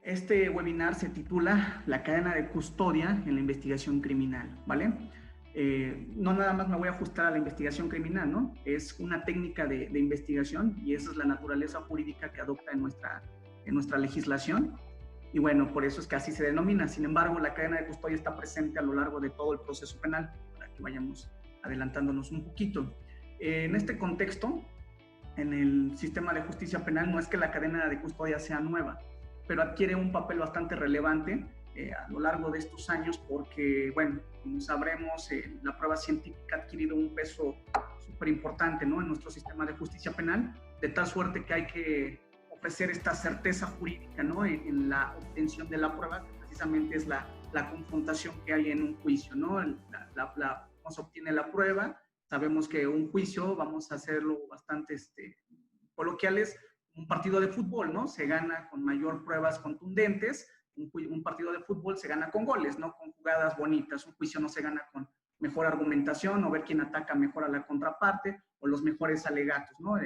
Este webinar se titula La cadena de custodia en la investigación criminal, ¿vale? No nada más me voy a ajustar a la investigación criminal, ¿no? Es una técnica de investigación y esa es la naturaleza jurídica que adopta en nuestra legislación. Y bueno, por eso es que así se denomina. Sin embargo, la cadena de custodia está presente a lo largo de todo el proceso penal, para que vayamos adelantándonos un poquito. En este contexto, en el sistema de justicia penal, no es que la cadena de custodia sea nueva, pero adquiere un papel bastante relevante a lo largo de estos años porque, bueno, como sabremos, la prueba científica ha adquirido un peso súper importante, ¿no?, en nuestro sistema de justicia penal, de tal suerte que hay que ofrecer esta certeza jurídica, ¿no?, en la obtención de la prueba, que precisamente es la confrontación que hay en un juicio, ¿no? Cómo se obtiene la prueba. Sabemos que un juicio, vamos a hacerlo bastante coloquiales, un partido de fútbol, ¿no? Se gana con mayor pruebas contundentes. Un partido de fútbol se gana con goles, ¿no? Con jugadas bonitas. Un juicio no se gana con mejor argumentación o ver quién ataca mejor a la contraparte o los mejores alegatos, ¿no?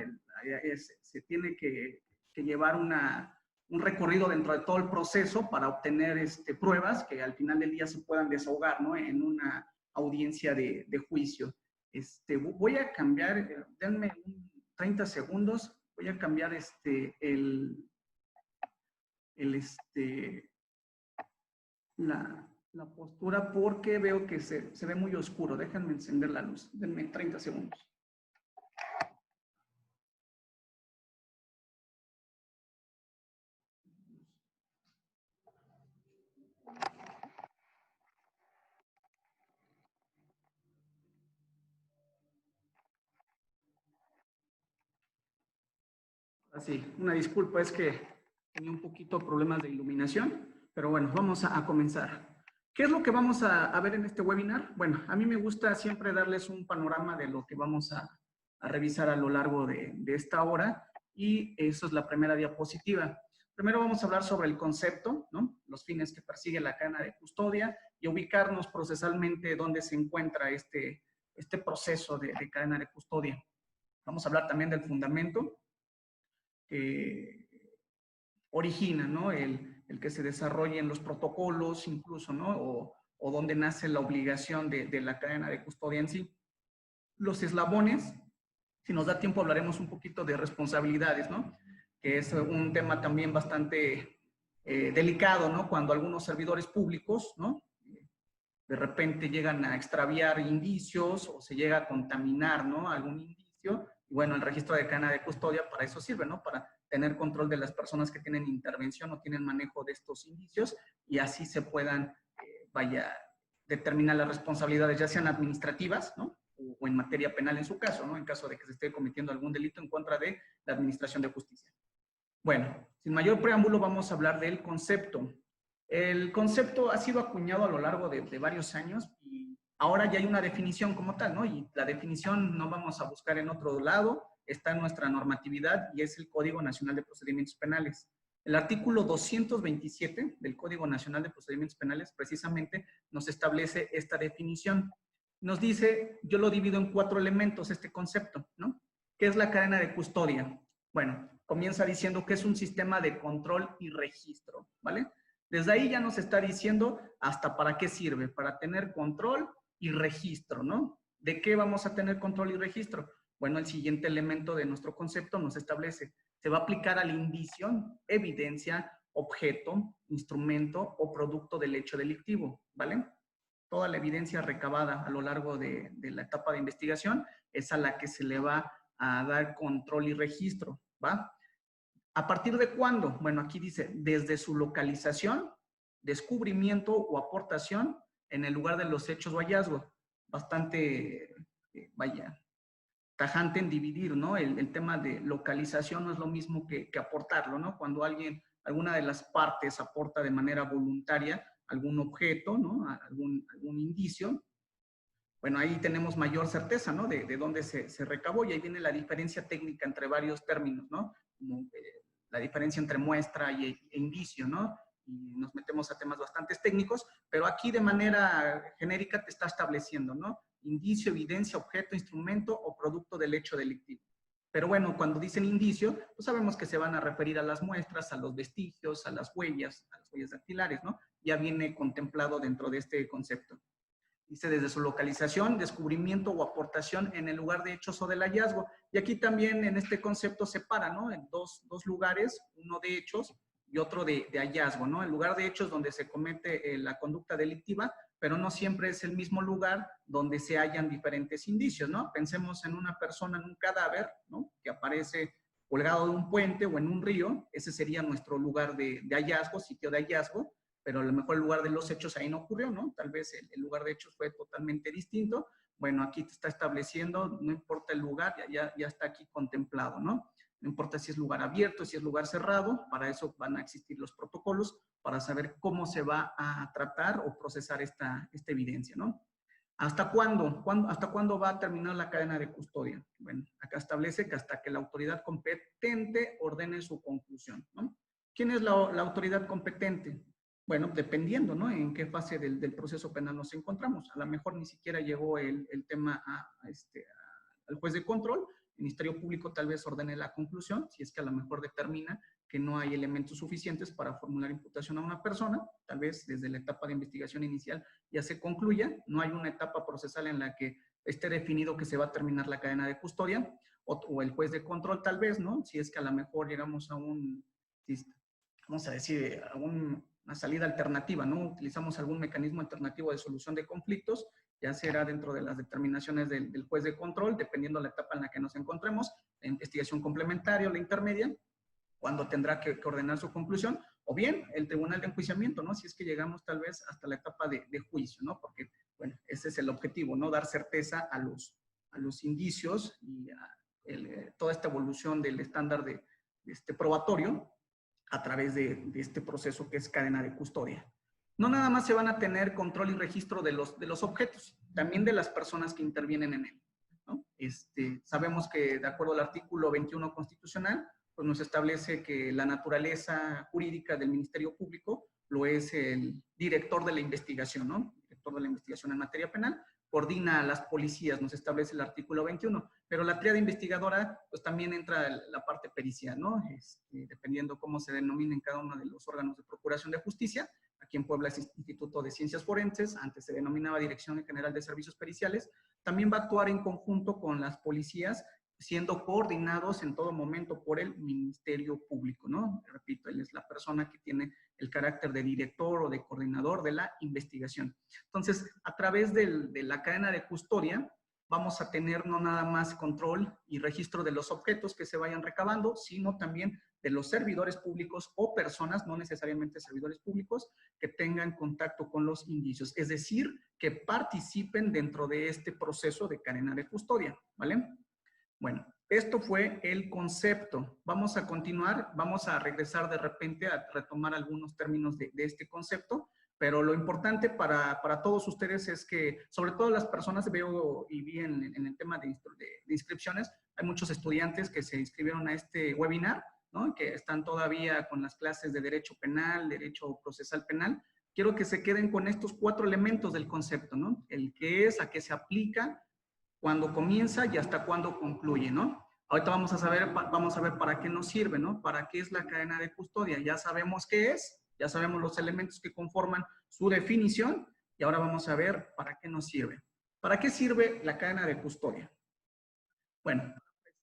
Se tiene que llevar un recorrido dentro de todo el proceso para obtener pruebas que al final del día se puedan desahogar, ¿no?, en una audiencia de juicio. Voy a cambiar, denme 30 segundos, voy a cambiar la postura porque veo que se ve muy oscuro. Déjenme encender la luz, denme 30 segundos. Así, una disculpa, es que tenía un poquito problemas de iluminación, pero bueno, vamos a comenzar. ¿Qué es lo que vamos a ver en este webinar? Bueno, a mí me gusta siempre darles un panorama de lo que vamos a revisar a lo largo de esta hora, y eso es la primera diapositiva. Primero vamos a hablar sobre el concepto, ¿no?, los fines que persigue la cadena de custodia y ubicarnos procesalmente dónde se encuentra este proceso de cadena de custodia. Vamos a hablar también del fundamento que origina, ¿no?, el que se desarrollen los protocolos incluso, ¿no?, o donde nace la obligación de la cadena de custodia en sí. Los eslabones, si nos da tiempo hablaremos un poquito de responsabilidades, ¿no?, que es un tema también bastante delicado, ¿no?, cuando algunos servidores públicos, ¿no?, de repente llegan a extraviar indicios o se llega a contaminar, ¿no?, algún indicio. Y bueno, el registro de cadena de custodia para eso sirve, ¿no?, para tener control de las personas que tienen intervención o tienen manejo de estos indicios, y así se puedan, determinar las responsabilidades, ya sean administrativas, ¿no?, o en materia penal en su caso, ¿no?, en caso de que se esté cometiendo algún delito en contra de la administración de justicia. Bueno, sin mayor preámbulo vamos a hablar del concepto. El concepto ha sido acuñado a lo largo de varios años y ahora ya hay una definición como tal, ¿no? Y la definición no vamos a buscar en otro lado, está en nuestra normatividad y es el Código Nacional de Procedimientos Penales. El artículo 227 del Código Nacional de Procedimientos Penales precisamente nos establece esta definición. Nos dice, yo lo divido en 4 elementos este concepto, ¿no? ¿Qué es la cadena de custodia? Bueno, comienza diciendo que es un sistema de control y registro, ¿vale? Desde ahí ya nos está diciendo hasta para qué sirve, para tener control y registro, ¿no? ¿De qué vamos a tener control y registro? Bueno, el siguiente elemento de nuestro concepto nos establece, se va a aplicar al indicio, evidencia, objeto, instrumento o producto del hecho delictivo, ¿vale? Toda la evidencia recabada a lo largo de la etapa de investigación es a la que se le va a dar control y registro, ¿va? ¿A partir de cuándo? Bueno, aquí dice, desde su localización, descubrimiento o aportación en el lugar de los hechos o hallazgos. Bastante, tajante en dividir, ¿no? El tema de localización no es lo mismo que aportarlo, ¿no? Cuando alguna de las partes aporta de manera voluntaria algún objeto, ¿no?, algún indicio, bueno, ahí tenemos mayor certeza, ¿no?, de dónde se recabó, y ahí viene la diferencia técnica entre varios términos, ¿no?, como la diferencia entre muestra e indicio, ¿no?, y nos metemos a temas bastante técnicos, pero aquí de manera genérica te está estableciendo, ¿no?, indicio, evidencia, objeto, instrumento o producto del hecho delictivo. Pero bueno, cuando dicen indicio, pues sabemos que se van a referir a las muestras, a los vestigios, a las huellas dactilares, ¿no? Ya viene contemplado dentro de este concepto. Dice desde su localización, descubrimiento o aportación en el lugar de hechos o del hallazgo. Y aquí también en este concepto separa, ¿no? En dos lugares, uno de hechos y otro de hallazgo, ¿no? El lugar de hechos donde se comete la conducta delictiva, pero no siempre es el mismo lugar donde se hallan diferentes indicios, ¿no? Pensemos en una persona, en un cadáver, ¿no? Que aparece colgado de un puente o en un río, ese sería nuestro lugar de hallazgo, sitio de hallazgo, pero a lo mejor el lugar de los hechos ahí no ocurrió, ¿no? Tal vez el lugar de hechos fue totalmente distinto. Bueno, aquí te está estableciendo, no importa el lugar, ya está aquí contemplado, ¿no? No importa si es lugar abierto, si es lugar cerrado, para eso van a existir los protocolos para saber cómo se va a tratar o procesar esta evidencia, ¿no? ¿Hasta cuándo? ¿Hasta cuándo va a terminar la cadena de custodia? Bueno, acá establece que hasta que la autoridad competente ordene su conclusión, ¿no? ¿Quién es la autoridad competente? Bueno, dependiendo, ¿no? En qué fase del proceso penal nos encontramos. A lo mejor ni siquiera llegó el tema al juez de control. El Ministerio Público tal vez ordene la conclusión, si es que a lo mejor determina que no hay elementos suficientes para formular imputación a una persona. Tal vez desde la etapa de investigación inicial ya se concluya. No hay una etapa procesal en la que esté definido que se va a terminar la cadena de custodia. O el juez de control tal vez, ¿no? Si es que a lo mejor llegamos a vamos a decir, a una salida alternativa, ¿no? Utilizamos algún mecanismo alternativo de solución de conflictos, ya será dentro de las determinaciones del juez de control, dependiendo de la etapa en la que nos encontremos, la investigación complementaria o la intermedia, cuando tendrá que ordenar su conclusión, o bien el tribunal de enjuiciamiento, ¿no? Si es que llegamos tal vez hasta la etapa de juicio, ¿no? Porque, bueno, ese es el objetivo, ¿no? Dar certeza a los indicios y toda esta evolución del estándar de probatorio a través de este proceso que es cadena de custodia. No nada más se van a tener control y registro de los objetos, también de las personas que intervienen en él, ¿no? Sabemos que de acuerdo al artículo 21 constitucional, pues nos establece que la naturaleza jurídica del Ministerio Público lo es el director de la investigación, ¿no? Director de la investigación en materia penal, coordina a las policías, nos establece el artículo 21, pero la tríada investigadora, pues también entra la parte pericial, ¿no? Dependiendo cómo se denominen cada uno de los órganos de procuración de justicia. Aquí en Puebla es Instituto de Ciencias Forenses, antes se denominaba Dirección General de Servicios Periciales. También va a actuar en conjunto con las policías, siendo coordinados en todo momento por el Ministerio Público, ¿no? Repito, él es la persona que tiene el carácter de director o de coordinador de la investigación. Entonces, a través de la cadena de custodia, vamos a tener no nada más control y registro de los objetos que se vayan recabando, sino también de los servidores públicos o personas, no necesariamente servidores públicos, que tengan contacto con los indicios, es decir, que participen dentro de este proceso de cadena de custodia, ¿vale? Bueno, esto fue el concepto. Vamos a continuar, vamos a regresar de repente a retomar algunos términos de este concepto, pero lo importante para todos ustedes es que, sobre todo las personas, veo y vi en el tema de inscripciones, hay muchos estudiantes que se inscribieron a este webinar, ¿no? Que están todavía con las clases de Derecho Penal, Derecho Procesal Penal. Quiero que se queden con estos 4 elementos del concepto, ¿no? El qué es, a qué se aplica, cuándo comienza y hasta cuándo concluye, ¿no? Ahorita vamos a ver para qué nos sirve, ¿no? Para qué es la cadena de custodia. Ya sabemos qué es, ya sabemos los elementos que conforman su definición y ahora vamos a ver para qué nos sirve. ¿Para qué sirve la cadena de custodia? Bueno,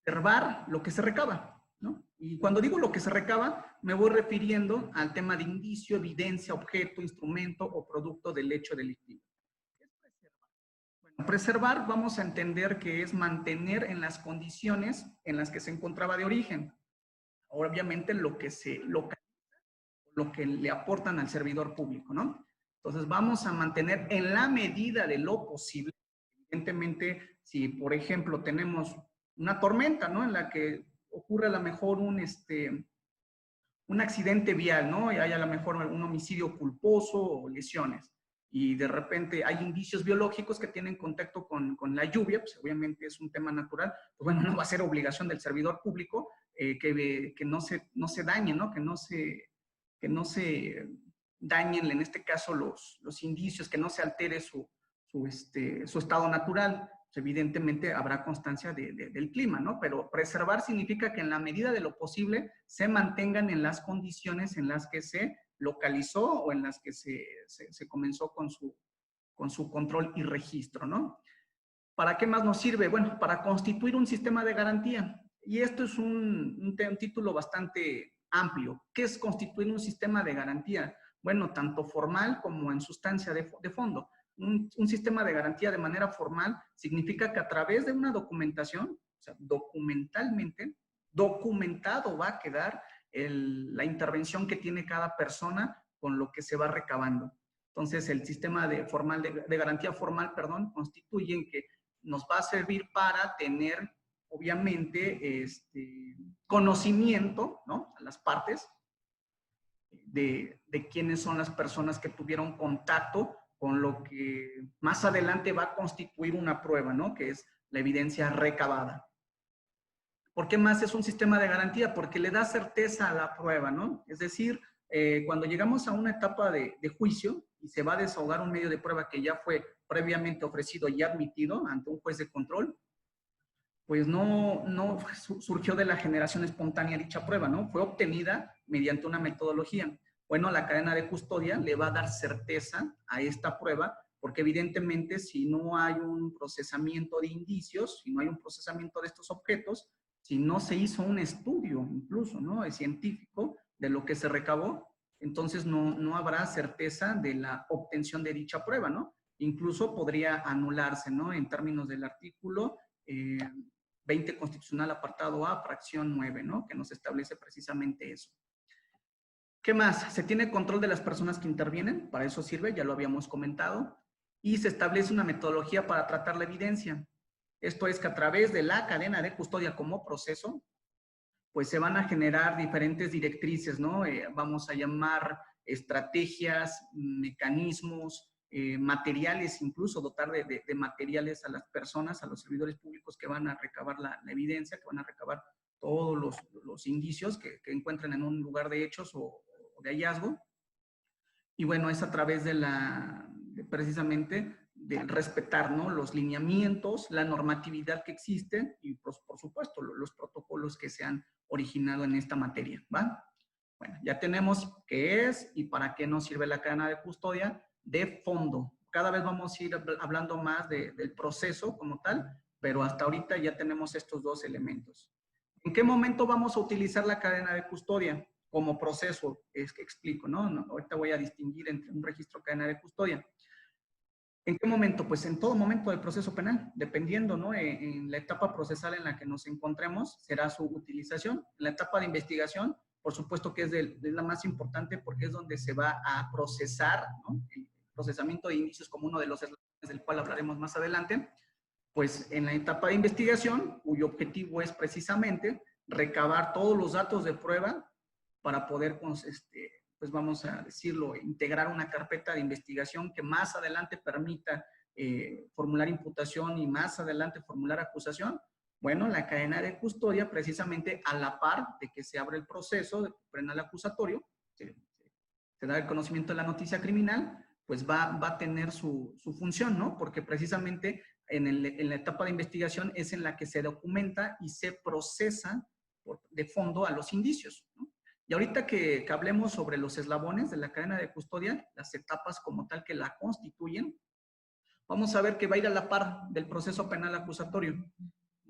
preservar lo que se recaba, ¿no? Y cuando digo lo que se recaba, me voy refiriendo al tema de indicio, evidencia, objeto, instrumento o producto del hecho delictivo. ¿Qué es preservar? Bueno, preservar vamos a entender que es mantener en las condiciones en las que se encontraba de origen. Obviamente lo que se localiza, lo que le aportan al servidor público, ¿no? Entonces vamos a mantener en la medida de lo posible, evidentemente, si por ejemplo tenemos una tormenta, ¿no? En la que ocurre a lo mejor un accidente vial, ¿no? Y hay a lo mejor un homicidio culposo o lesiones. Y de repente hay indicios biológicos que tienen contacto con la lluvia, pues obviamente es un tema natural, pues bueno, no va a ser obligación del servidor público que no se dañe, ¿no? Que no se dañen, en este caso, los indicios, que no se altere su estado natural. evidentemente habrá constancia del clima, ¿no? Pero preservar significa que en la medida de lo posible se mantengan en las condiciones en las que se localizó o en las que se comenzó con su control y registro, ¿no? ¿Para qué más nos sirve? Bueno, para constituir un sistema de garantía. Y esto es un título bastante amplio. ¿Qué es constituir un sistema de garantía? Bueno, tanto formal como en sustancia de fondo. Un sistema de garantía de manera formal significa que a través de una documentación, o sea, documentalmente, documentado va a quedar la intervención que tiene cada persona con lo que se va recabando. Entonces, el sistema de garantía formal, perdón, constituye en que nos va a servir para tener, obviamente, conocimiento, ¿no? A las partes de quiénes son las personas que tuvieron contacto con lo que más adelante va a constituir una prueba, ¿no? Que es la evidencia recabada. ¿Por qué más es un sistema de garantía? Porque le da certeza a la prueba, ¿no? Es decir, cuando llegamos a una etapa de juicio y se va a desahogar un medio de prueba que ya fue previamente ofrecido y admitido ante un juez de control, pues no surgió de la generación espontánea dicha prueba, ¿no? Fue obtenida mediante una metodología. Bueno, la cadena de custodia le va a dar certeza a esta prueba, porque evidentemente si no hay un procesamiento de indicios, si no hay un procesamiento de estos objetos, si no se hizo un estudio incluso, ¿no? Científico de lo que se recabó, entonces no habrá certeza de la obtención de dicha prueba, ¿no? Incluso podría anularse, ¿no? En términos del artículo 20 constitucional apartado A, fracción 9, ¿no? Que nos establece precisamente eso. ¿Qué más? Se tiene control de las personas que intervienen, para eso sirve, ya lo habíamos comentado, y se establece una metodología para tratar la evidencia. Esto es que a través de la cadena de custodia como proceso, pues se van a generar diferentes directrices, ¿no? Vamos a llamar estrategias, mecanismos, materiales, incluso dotar de materiales a las personas, a los servidores públicos que van a recabar la evidencia, que van a recabar todos los indicios que encuentren en un lugar de hechos o de hallazgo. Y bueno, es a través precisamente de respetar, ¿no? Los lineamientos, la normatividad que existe y, pues, por supuesto, los protocolos que se han originado en esta materia, ¿va? Bueno, ya tenemos qué es y para qué nos sirve la cadena de custodia de fondo. Cada vez vamos a ir hablando más del proceso como tal, pero hasta ahorita ya tenemos estos dos elementos. ¿En qué momento vamos a utilizar la cadena de custodia como proceso? Es que explico, ¿no? Ahorita voy a distinguir entre un registro cadena de custodia. ¿En qué momento? Pues en todo momento del proceso penal, dependiendo, ¿no? En la etapa procesal en la que nos encontremos, será su utilización. En la etapa de investigación, por supuesto que es la más importante porque es donde se va a procesar, ¿no? El procesamiento de indicios como uno de los eslabones del cual hablaremos más adelante. Pues en la etapa de investigación, cuyo objetivo es precisamente recabar todos los datos de prueba para poder, pues vamos a decirlo, integrar una carpeta de investigación que más adelante permita formular imputación y más adelante formular acusación. Bueno, la cadena de custodia, precisamente a la par de que se abre el proceso penal acusatorio, se da el conocimiento de la noticia criminal, pues va a tener su función, ¿no? Porque precisamente en la etapa de investigación es en la que se documenta y se procesa de fondo a los indicios, ¿no? Y ahorita que hablemos sobre los eslabones de la cadena de custodia, las etapas como tal que la constituyen, vamos a ver que va a ir a la par del proceso penal acusatorio.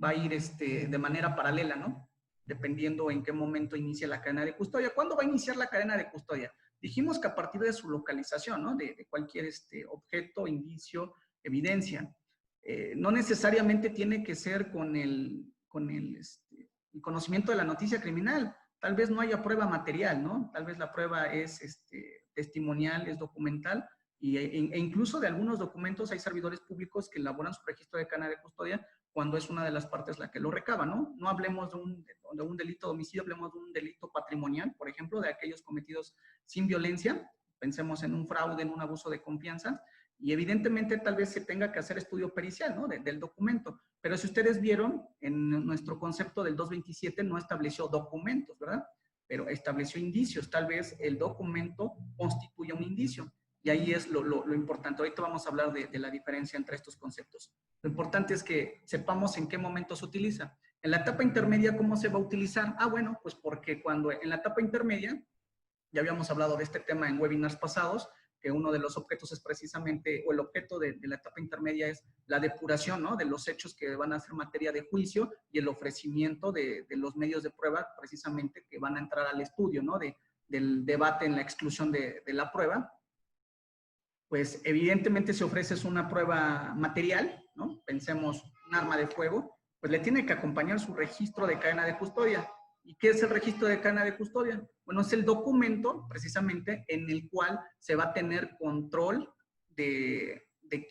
Va a ir de manera paralela, ¿no? Dependiendo en qué momento inicia la cadena de custodia. ¿Cuándo va a iniciar la cadena de custodia? Dijimos que a partir de su localización, ¿no? De cualquier objeto, indicio, evidencia. No necesariamente tiene que ser con el conocimiento de la noticia criminal. Tal vez no haya prueba material, ¿no? Tal vez la prueba es testimonial, es documental, e incluso de algunos documentos hay servidores públicos que elaboran su registro de cadena de custodia cuando es una de las partes la que lo recaba, ¿no? No hablemos de un delito de homicidio, hablemos de un delito patrimonial, por ejemplo, de aquellos cometidos sin violencia. Pensemos en un fraude, en un abuso de confianza, y evidentemente tal vez se tenga que hacer estudio pericial, ¿no? Del documento. Pero si ustedes vieron, en nuestro concepto del 227 no estableció documentos, ¿verdad? Pero estableció indicios. Tal vez el documento constituya un indicio. Y ahí es lo importante. Ahorita vamos a hablar de la diferencia entre estos conceptos. Lo importante es que sepamos en qué momento se utiliza. En la etapa intermedia, ¿cómo se va a utilizar? Ah, bueno, pues porque cuando en la etapa intermedia, ya habíamos hablado de este tema en webinars pasados, que uno de los objetos es precisamente, o el objeto de la etapa intermedia es la depuración, ¿no? De los hechos que van a ser materia de juicio y el ofrecimiento de los medios de prueba, precisamente, que van a entrar al estudio, ¿no? Del debate en la exclusión de la prueba. Pues evidentemente si ofreces una prueba material, ¿no? Pensemos un arma de fuego, pues le tiene que acompañar su registro de cadena de custodia. ¿Y qué es el registro de cadena de custodia? Bueno, es el documento precisamente en el cual se va a tener control de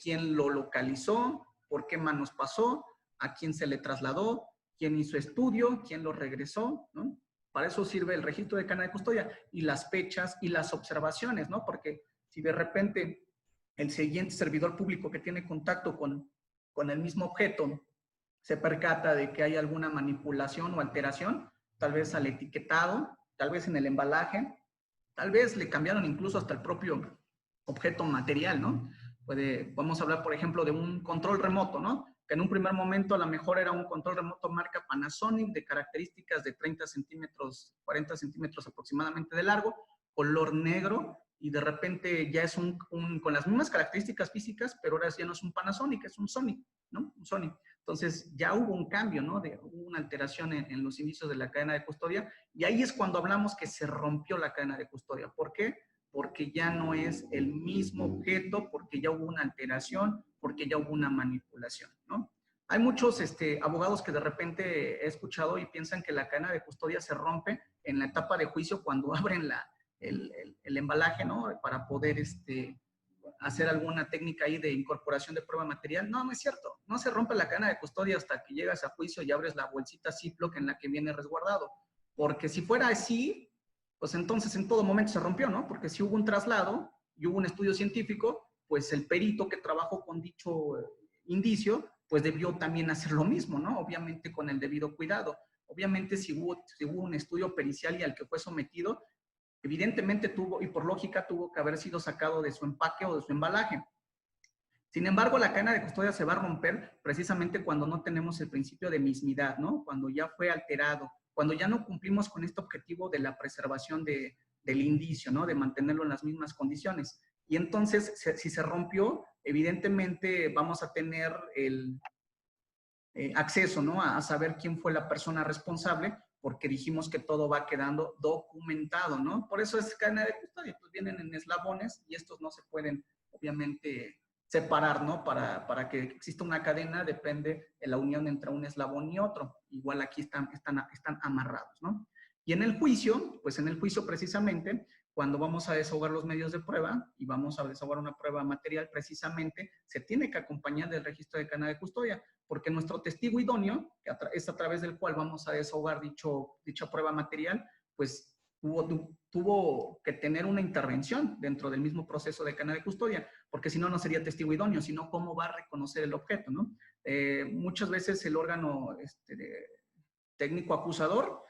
quién lo localizó, por qué manos pasó, a quién se le trasladó, quién hizo estudio, quién lo regresó, ¿no? Para eso sirve el registro de cadena de custodia y las fechas y las observaciones, ¿no? Porque si de repente el siguiente servidor público que tiene contacto con el mismo objeto se percata de que hay alguna manipulación o alteración, tal vez al etiquetado, tal vez en el embalaje, tal vez le cambiaron incluso hasta el propio objeto material, ¿no? Podemos hablar, por ejemplo, de un control remoto, ¿no? Que en un primer momento a lo mejor era un control remoto marca Panasonic de características de 30 centímetros, 40 centímetros aproximadamente de largo, color negro, y de repente ya es con las mismas características físicas, pero ahora ya no es un Panasonic, es un Sony, ¿no? Un Sony. Entonces ya hubo un cambio, ¿no? Hubo una alteración en los inicios de la cadena de custodia, y ahí es cuando hablamos que se rompió la cadena de custodia. ¿Por qué? Porque ya no es el mismo objeto, porque ya hubo una alteración, porque ya hubo una manipulación, ¿no? Hay muchos abogados que de repente he escuchado y piensan que la cadena de custodia se rompe en la etapa de juicio cuando abren el embalaje, ¿no? Para poder hacer alguna técnica ahí de incorporación de prueba material. No, no es cierto. No se rompe la cadena de custodia hasta que llegas a juicio y abres la bolsita Ziploc en la que viene resguardado. Porque si fuera así, pues entonces en todo momento se rompió, ¿no? Porque si hubo un traslado y hubo un estudio científico, pues el perito que trabajó con dicho indicio, pues debió también hacer lo mismo, ¿no? Obviamente con el debido cuidado. Obviamente si hubo un estudio pericial y al que fue sometido, evidentemente tuvo, y por lógica, tuvo que haber sido sacado de su empaque o de su embalaje. Sin embargo, la cadena de custodia se va a romper precisamente cuando no tenemos el principio de mismidad, ¿no? Cuando ya fue alterado, cuando ya no cumplimos con este objetivo de la preservación del indicio, ¿no? De mantenerlo en las mismas condiciones. Y entonces, si se rompió, evidentemente vamos a tener el acceso, ¿no? A saber quién fue la persona responsable, porque dijimos que todo va quedando documentado, ¿no? Por eso es cadena de custodia, pues vienen en eslabones y estos no se pueden, obviamente, separar, ¿no? Para que exista una cadena depende de la unión entre un eslabón y otro. Igual aquí están amarrados, ¿no? Y en el juicio, pues en el juicio precisamente, cuando vamos a desahogar los medios de prueba y vamos a desahogar una prueba material, precisamente se tiene que acompañar del registro de cadena de custodia, porque nuestro testigo idóneo, que es a través del cual vamos a desahogar dicha prueba material, pues tuvo que tener una intervención dentro del mismo proceso de cadena de custodia, porque si no, no sería testigo idóneo, sino cómo va a reconocer el objeto, ¿no? Muchas veces el órgano técnico acusador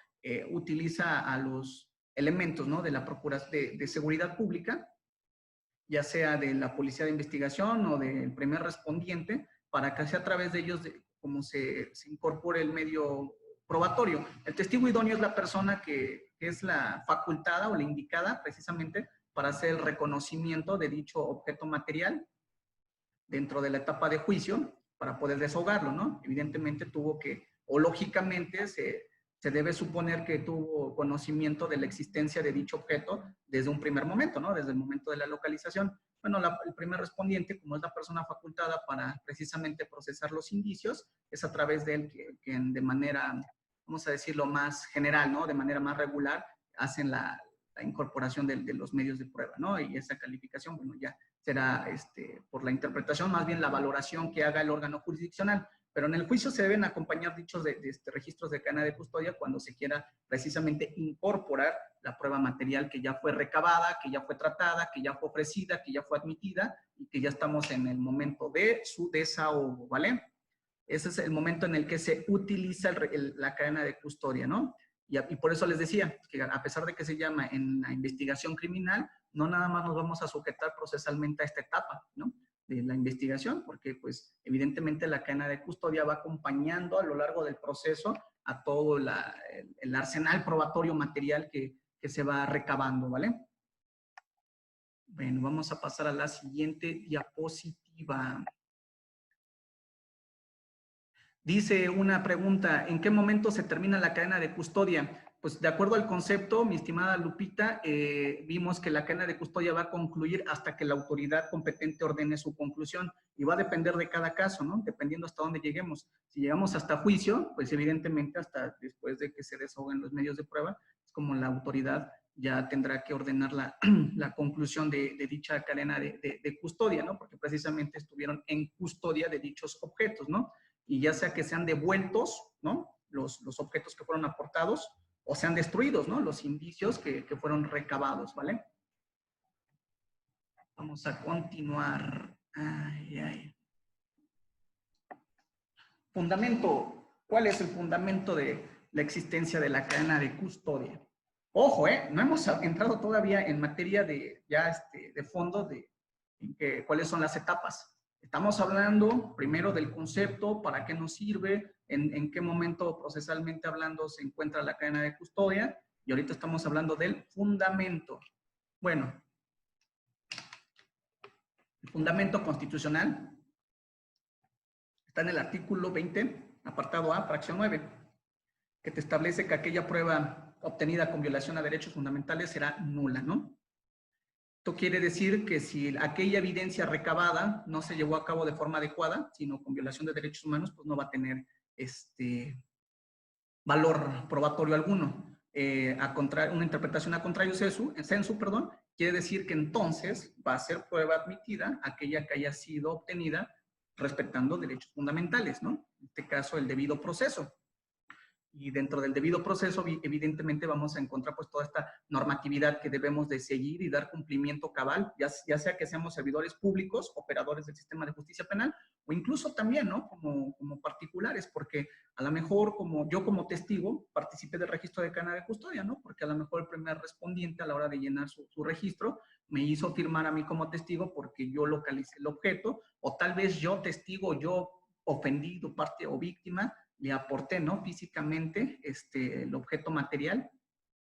utiliza a los elementos, ¿no? De la Procuración de Seguridad Pública, ya sea de la Policía de Investigación o del primer respondiente, para que sea a través de ellos cómo se incorpore el medio probatorio. El testigo idóneo es la persona que es la facultada o la indicada precisamente para hacer el reconocimiento de dicho objeto material dentro de la etapa de juicio para poder desahogarlo, ¿no? Evidentemente tuvo que, o lógicamente se debe suponer que tuvo conocimiento de la existencia de dicho objeto desde un primer momento, ¿no? Desde el momento de la localización. Bueno, el primer respondiente, como es la persona facultada para precisamente procesar los indicios, es a través de él que de manera, vamos a decirlo, más general, ¿no? De manera más regular, hacen la incorporación de los medios de prueba, ¿no? Y esa calificación, bueno, ya será por la interpretación, más bien la valoración que haga el órgano jurisdiccional. Pero en el juicio se deben acompañar dichos registros de cadena de custodia cuando se quiera precisamente incorporar la prueba material que ya fue recabada, que ya fue tratada, que ya fue ofrecida, que ya fue admitida y que ya estamos en el momento de su desahogo, ¿vale? Ese es el momento en el que se utiliza la cadena de custodia, ¿no? Y por eso les decía que a pesar de que se llama en la investigación criminal, no nada más nos vamos a sujetar procesalmente a esta etapa, ¿no?, de la investigación, porque pues evidentemente la cadena de custodia va acompañando a lo largo del proceso a todo el arsenal probatorio material que se va recabando, ¿vale? Bueno, vamos a pasar a la siguiente diapositiva. Dice una pregunta, ¿en qué momento se termina la cadena de custodia? Pues de acuerdo al concepto, mi estimada Lupita, vimos que la cadena de custodia va a concluir hasta que la autoridad competente ordene su conclusión y va a depender de cada caso, ¿no? Dependiendo hasta dónde lleguemos. Si llegamos hasta juicio, pues evidentemente hasta después de que se desahoguen los medios de prueba, es como la autoridad ya tendrá que ordenar la conclusión de dicha cadena de custodia, ¿no? Porque precisamente estuvieron en custodia de dichos objetos, ¿no? Y ya sea que sean devueltos, ¿no?, los objetos que fueron aportados, o sean destruidos, ¿no?, los indicios que fueron recabados, ¿vale? Vamos a continuar. Ay, ay. Fundamento. ¿Cuál es el fundamento de la existencia de la cadena de custodia? Ojo, no hemos entrado todavía en materia de fondo de cuáles son las etapas. Estamos hablando primero del concepto, para qué nos sirve, en qué momento procesalmente hablando se encuentra la cadena de custodia, y ahorita estamos hablando del fundamento. Bueno, el fundamento constitucional está en el artículo 20, apartado A, fracción 9, que te establece que aquella prueba obtenida con violación a derechos fundamentales será nula, ¿no? Esto quiere decir que si aquella evidencia recabada no se llevó a cabo de forma adecuada, sino con violación de derechos humanos, pues no va a tener valor probatorio alguno. Una interpretación a contrario sensu, quiere decir que entonces va a ser prueba admitida aquella que haya sido obtenida respetando derechos fundamentales, ¿no? En este caso, el debido proceso. Y dentro del debido proceso, evidentemente, vamos a encontrar pues toda esta normatividad que debemos de seguir y dar cumplimiento cabal, ya sea que seamos servidores públicos, operadores del sistema de justicia penal, o incluso también, ¿no?, como particulares, porque a lo mejor yo como testigo participé del registro de cadena de custodia, ¿no? Porque a lo mejor el primer respondiente a la hora de llenar su registro me hizo firmar a mí como testigo porque yo localicé el objeto, o tal vez yo testigo, yo ofendido, parte o víctima, le aporté, ¿no?, físicamente el objeto material,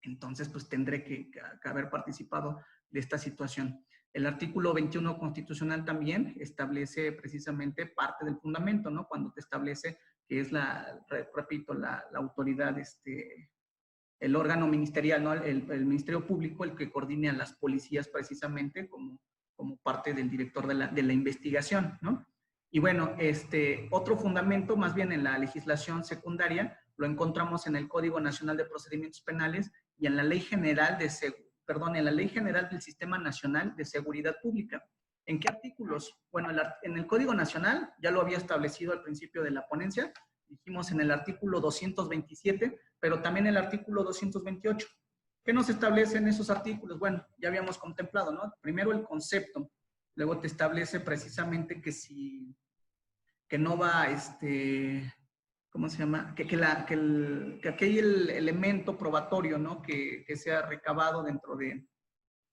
entonces pues tendré que haber participado de esta situación. El artículo 21 constitucional también establece precisamente parte del fundamento, ¿no?, cuando te establece que es repito, la autoridad, el órgano ministerial, ¿no?, el Ministerio Público, el que coordine a las policías precisamente como parte del director de la investigación, ¿no? Y bueno, otro fundamento, más bien en la legislación secundaria, lo encontramos en el Código Nacional de Procedimientos Penales y en la Ley General en la Ley General del Sistema Nacional de Seguridad Pública. ¿En qué artículos? Bueno, en el Código Nacional, ya lo había establecido al principio de la ponencia, dijimos en el artículo 227, pero también el artículo 228. ¿Qué nos establecen esos artículos? Bueno, ya habíamos contemplado, ¿no? Primero el concepto. Luego te establece precisamente que no va, ¿cómo se llama? Que aquel elemento probatorio, ¿no?, que sea recabado dentro de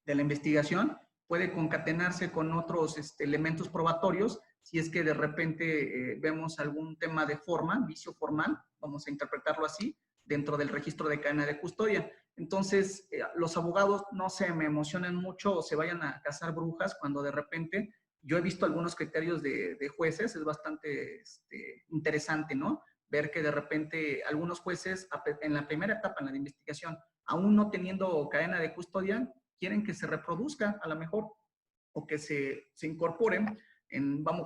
la investigación puede concatenarse con otros elementos probatorios si es que de repente vemos algún tema de forma, vicio formal, vamos a interpretarlo así, dentro del registro de cadena de custodia. Entonces, los abogados no se me emocionen mucho o se vayan a cazar brujas cuando de repente, yo he visto algunos criterios de jueces, es bastante interesante, ¿no? Ver que de repente algunos jueces, en la primera etapa, en la de investigación, aún no teniendo cadena de custodia, quieren que se reproduzca a lo mejor, o que se incorporen.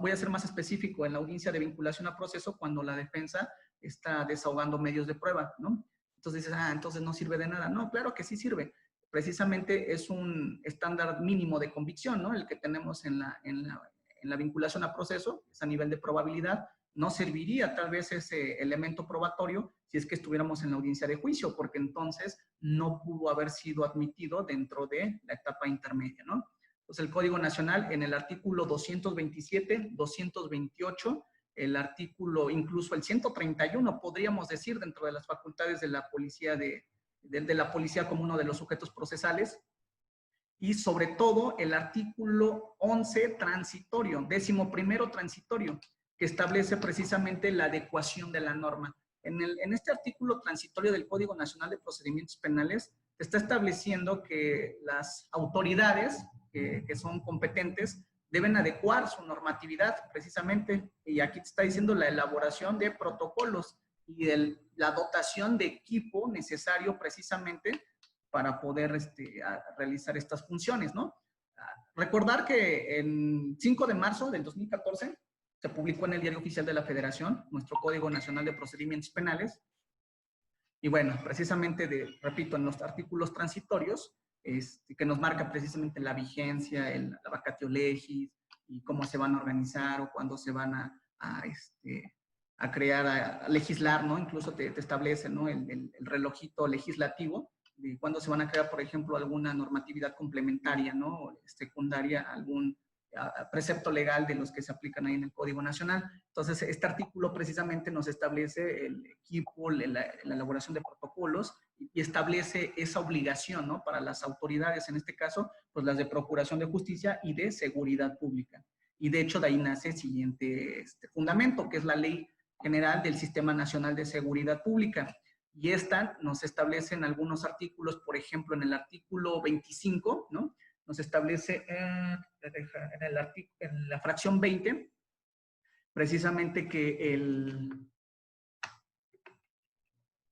Voy a ser más específico, en la audiencia de vinculación a proceso, cuando la defensa está desahogando medios de prueba, ¿no? Entonces dices, entonces no sirve de nada. No, claro que sí sirve. Precisamente es un estándar mínimo de convicción, ¿no?, el que tenemos en la vinculación a proceso, es a nivel de probabilidad. No serviría tal vez ese elemento probatorio si es que estuviéramos en la audiencia de juicio, porque entonces no pudo haber sido admitido dentro de la etapa intermedia, ¿no? Entonces el Código Nacional, en el artículo 227, 228, el artículo, incluso el 131, podríamos decir, dentro de las facultades de la policía, de la policía como uno de los sujetos procesales, y sobre todo el artículo 11 transitorio, 11º transitorio, que establece precisamente la adecuación de la norma. En este artículo transitorio del Código Nacional de Procedimientos Penales, se está estableciendo que las autoridades que son competentes deben adecuar su normatividad precisamente, y aquí te está diciendo la elaboración de protocolos y la dotación de equipo necesario precisamente para poder realizar estas funciones, ¿no? Recordar que el 5 de marzo del 2014 se publicó en el Diario Oficial de la Federación nuestro Código Nacional de Procedimientos Penales, y bueno, precisamente, repito, en los artículos transitorios, que nos marca precisamente la vigencia, la vacatio legis, y cómo se van a organizar o cuándo se van a crear, a legislar, ¿no? Incluso te establece, ¿no? el relojito legislativo de cuándo se van a crear, por ejemplo, alguna normatividad complementaria, ¿no? Secundaria, algún precepto legal de los que se aplican ahí en el Código Nacional. Entonces, este artículo precisamente nos establece el equipo, la elaboración de protocolos, y establece esa obligación, ¿no? Para las autoridades, en este caso, pues las de Procuración de Justicia y de Seguridad Pública. Y de hecho, de ahí nace el siguiente fundamento, que es la Ley General del Sistema Nacional de Seguridad Pública. Y esta nos establece en algunos artículos, por ejemplo, en el artículo 25, ¿no? Nos establece en la fracción 20, precisamente que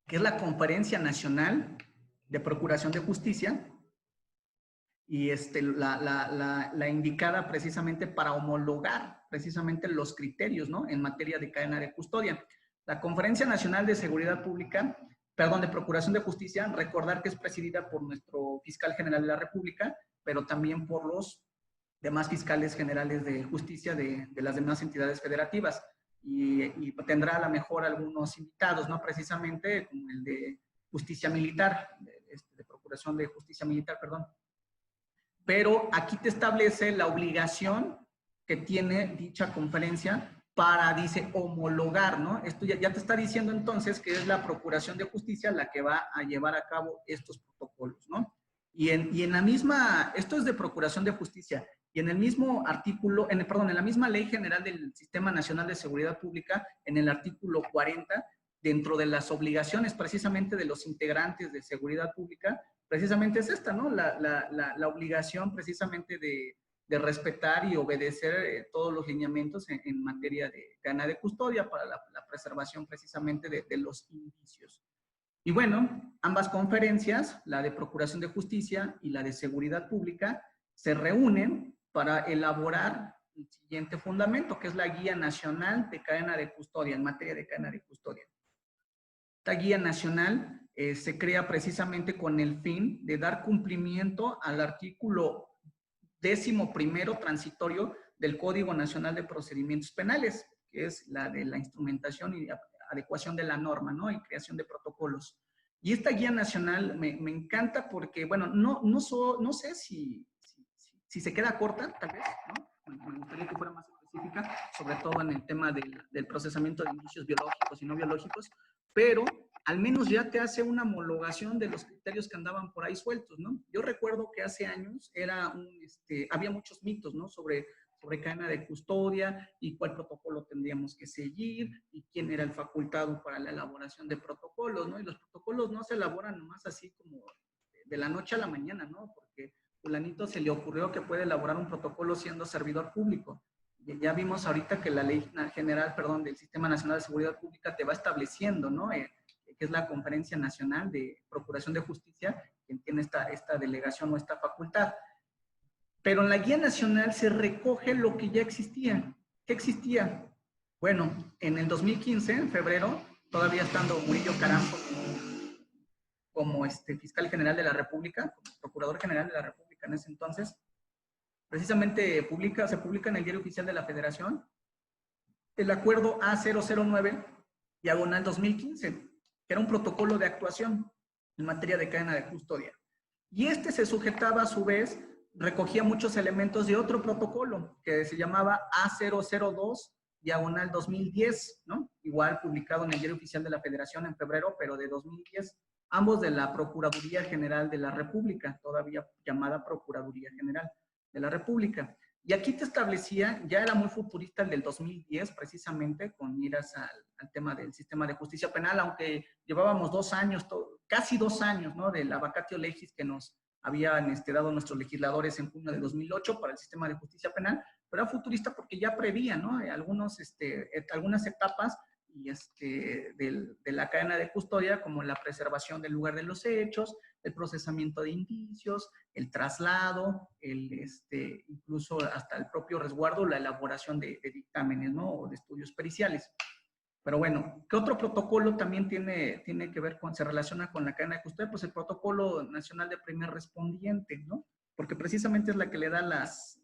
es la Conferencia Nacional de Procuración de Justicia, y la indicada precisamente para homologar precisamente los criterios, ¿no? En materia de cadena de custodia. La Conferencia Nacional de Seguridad Pública, perdón, de Procuración de Justicia, recordar que es presidida por nuestro fiscal general de la República, pero también por los demás fiscales generales de justicia de las demás entidades federativas. Y tendrá a lo mejor algunos invitados, ¿no? Precisamente como el de Justicia Militar, de Procuración de Justicia Militar, perdón. Pero aquí te establece la obligación que tiene dicha conferencia para, dice, homologar, ¿no? Esto ya te está diciendo entonces que es la Procuración de Justicia la que va a llevar a cabo estos protocolos, ¿no? Y en la misma, esto es de Procuración de Justicia, y en el mismo artículo, en la misma Ley General del Sistema Nacional de Seguridad Pública, en el artículo 40, dentro de las obligaciones precisamente de los integrantes de seguridad pública, precisamente es esta, ¿no? La obligación precisamente de respetar y obedecer todos los lineamientos en materia de cadena de custodia para la preservación precisamente de los indicios. Y bueno, ambas conferencias, la de Procuración de Justicia y la de Seguridad Pública, se reúnen para elaborar el siguiente fundamento, que es la Guía Nacional de Cadena de Custodia, en materia de cadena de custodia. Esta Guía Nacional se crea precisamente con el fin de dar cumplimiento al artículo 11º transitorio del Código Nacional de Procedimientos Penales, que es la de la instrumentación y adecuación de la norma, ¿no? Y creación de protocolos. Y esta guía nacional me encanta porque, bueno, no sé si se queda corta, tal vez, ¿no? Me gustaría que fuera más específica, sobre todo en el tema del procesamiento de indicios biológicos y no biológicos, pero al menos ya te hace una homologación de los criterios que andaban por ahí sueltos, ¿no? Yo recuerdo que hace años había muchos mitos, ¿no? Sobre cadena de custodia y cuál protocolo tendríamos que seguir y quién era el facultado para la elaboración de protocolos, ¿no? Y los protocolos no se elaboran nomás así como de la noche a la mañana, ¿no? Porque fulanito se le ocurrió que puede elaborar un protocolo siendo servidor público. Y ya vimos ahorita que la Ley General, perdón, del Sistema Nacional de Seguridad Pública te va estableciendo, ¿no? Que es la Conferencia Nacional de Procuración de Justicia, quien tiene esta delegación o esta facultad. Pero en la Guía Nacional se recoge lo que ya existía. ¿Qué existía? Bueno, en el 2015, en febrero, todavía estando Murillo Caram como fiscal general de la República, como procurador general de la República en ese entonces, precisamente se publica en el Diario Oficial de la Federación el acuerdo A009 diagonal 2015, que era un protocolo de actuación en materia de cadena de custodia. Y se sujetaba a su vez, recogía muchos elementos de otro protocolo que se llamaba A002 diagonal 2010, ¿no? Igual publicado en el Diario Oficial de la Federación en febrero, pero de 2010. Ambos de la Procuraduría General de la República, todavía llamada Procuraduría General de la República. Y aquí te establecía, ya era muy futurista el del 2010, precisamente, con miras al tema del sistema de justicia penal, aunque llevábamos 2 años, casi 2 años, ¿no? De la vacatio legis que nos habían dado nuestros legisladores en junio de 2008 para el sistema de justicia penal, pero era futurista porque ya prevía, ¿no? Algunas etapas y de la cadena de custodia, como la preservación del lugar de los hechos, el procesamiento de indicios, el traslado, incluso hasta el propio resguardo, la elaboración de dictámenes, ¿no? O de estudios periciales. Pero bueno, ¿qué otro protocolo también tiene que ver se relaciona con la cadena de custodia? Pues el Protocolo Nacional de Primer Respondiente, ¿no? Porque precisamente es la que le da las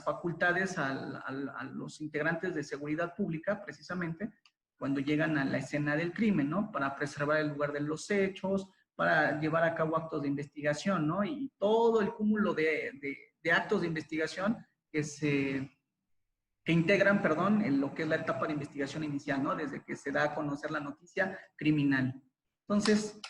facultades a los integrantes de seguridad pública, precisamente, cuando llegan a la escena del crimen, ¿no? Para preservar el lugar de los hechos, para llevar a cabo actos de investigación, ¿no? Y todo el cúmulo de actos de investigación que integran, perdón, en lo que es la etapa de investigación inicial, ¿no? Desde que se da a conocer la noticia criminal. Entonces,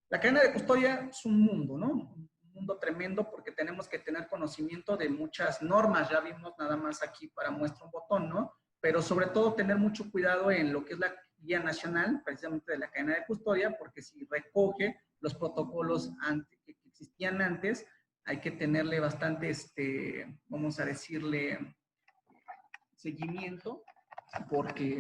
la cadena de custodia es un mundo, ¿no? Un mundo tremendo porque tenemos que tener conocimiento de muchas normas, ya vimos nada más aquí para muestra un botón, ¿no? Pero sobre todo tener mucho cuidado en lo que es la guía nacional, precisamente de la cadena de custodia, porque si recoge los protocolos que existían antes, hay que tenerle bastante, vamos a decirle, seguimiento, porque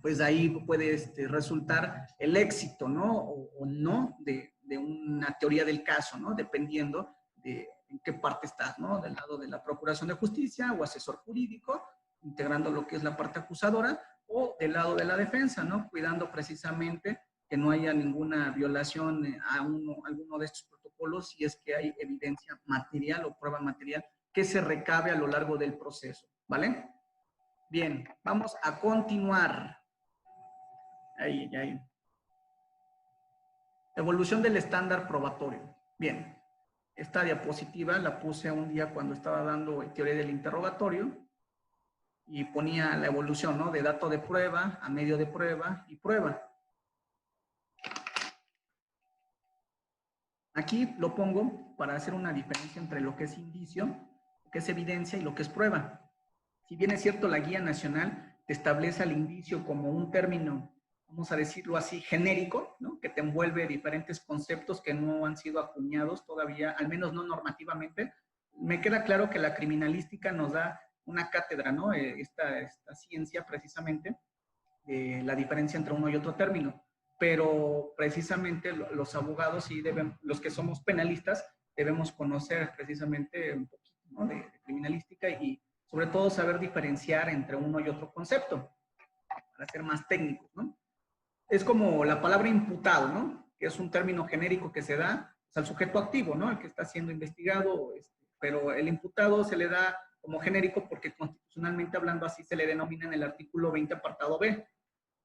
pues ahí puede resultar el éxito, ¿no? O no de una teoría del caso, ¿no? Dependiendo de en qué parte estás, ¿no? Del lado de la Procuración de Justicia o asesor jurídico, integrando lo que es la parte acusadora, o del lado de la defensa, ¿no? Cuidando precisamente que no haya ninguna violación a alguno de estos protocolos si es que hay evidencia material o prueba material que se recabe a lo largo del proceso, ¿vale? Bien, vamos a continuar. Ahí. Evolución del estándar probatorio. Bien, esta diapositiva la puse un día cuando estaba dando teoría del interrogatorio y ponía la evolución, ¿no? De dato de prueba a medio de prueba y prueba. Aquí lo pongo para hacer una diferencia entre lo que es indicio, lo que es evidencia y lo que es prueba. Si bien es cierto, la guía nacional te establece al indicio como un término, vamos a decirlo así, genérico, ¿no? Que te envuelve diferentes conceptos que no han sido acuñados todavía, al menos no normativamente. Me queda claro que la criminalística nos da una cátedra, ¿no? Esta ciencia precisamente, de la diferencia entre uno y otro término. Pero precisamente los abogados, sí los que somos penalistas, debemos conocer precisamente un poquito, ¿no? de criminalística y sobre todo saber diferenciar entre uno y otro concepto, para ser más técnicos, ¿no? Es como la palabra imputado, ¿no? Que es un término genérico que se da al sujeto activo, ¿no? El que está siendo investigado, pero el imputado se le da como genérico porque constitucionalmente hablando así se le denomina en el artículo 20 apartado B,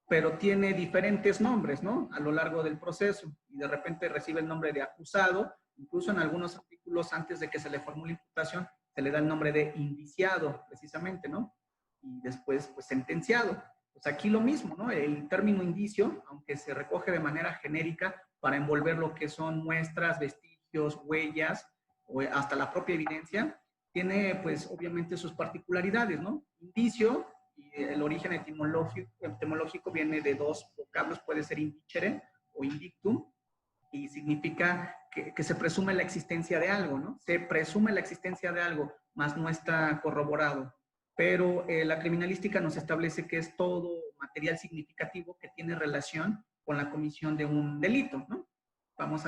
pero tiene diferentes nombres, ¿no? A lo largo del proceso y de repente recibe el nombre de acusado, incluso en algunos artículos antes de que se le formule imputación se le da el nombre de indiciado, precisamente, ¿no? Y después, pues, sentenciado. Pues aquí lo mismo, ¿no? El término indicio, aunque se recoge de manera genérica para envolver lo que son muestras, vestigios, huellas, o hasta la propia evidencia, tiene, pues, obviamente sus particularidades, ¿no? Indicio, y el origen etimológico viene de 2 vocablos, puede ser indicere o indictum, y significa que se presume la existencia de algo, ¿no? Se presume la existencia de algo, más no está corroborado. Pero la criminalística nos establece que es todo material significativo que tiene relación con la comisión de un delito, ¿no? Vamos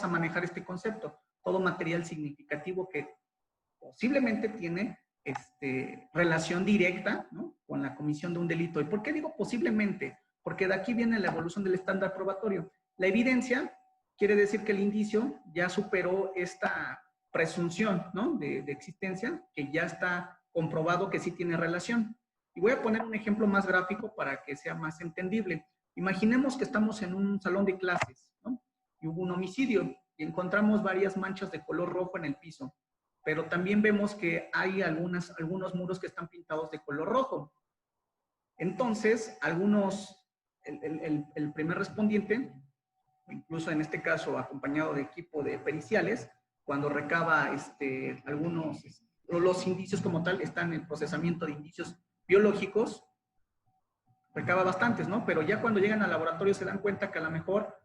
a manejar este concepto. Todo material significativo que posiblemente tiene relación directa, ¿no? Con la comisión de un delito. ¿Y por qué digo posiblemente? Porque de aquí viene la evolución del estándar probatorio. La evidencia quiere decir que el indicio ya superó esta presunción, ¿no? de existencia, que ya está comprobado que sí tiene relación. Y voy a poner un ejemplo más gráfico para que sea más entendible. Imaginemos que estamos en un salón de clases, ¿no? Y hubo un homicidio y encontramos varias manchas de color rojo en el piso, pero también vemos que hay algunos muros que están pintados de color rojo. Entonces, el primer respondiente, incluso en este caso acompañado de equipo de periciales, cuando recaba los indicios como tal, están en el procesamiento de indicios biológicos, recaba bastantes, ¿no? Pero ya cuando llegan al laboratorio se dan cuenta que a lo mejor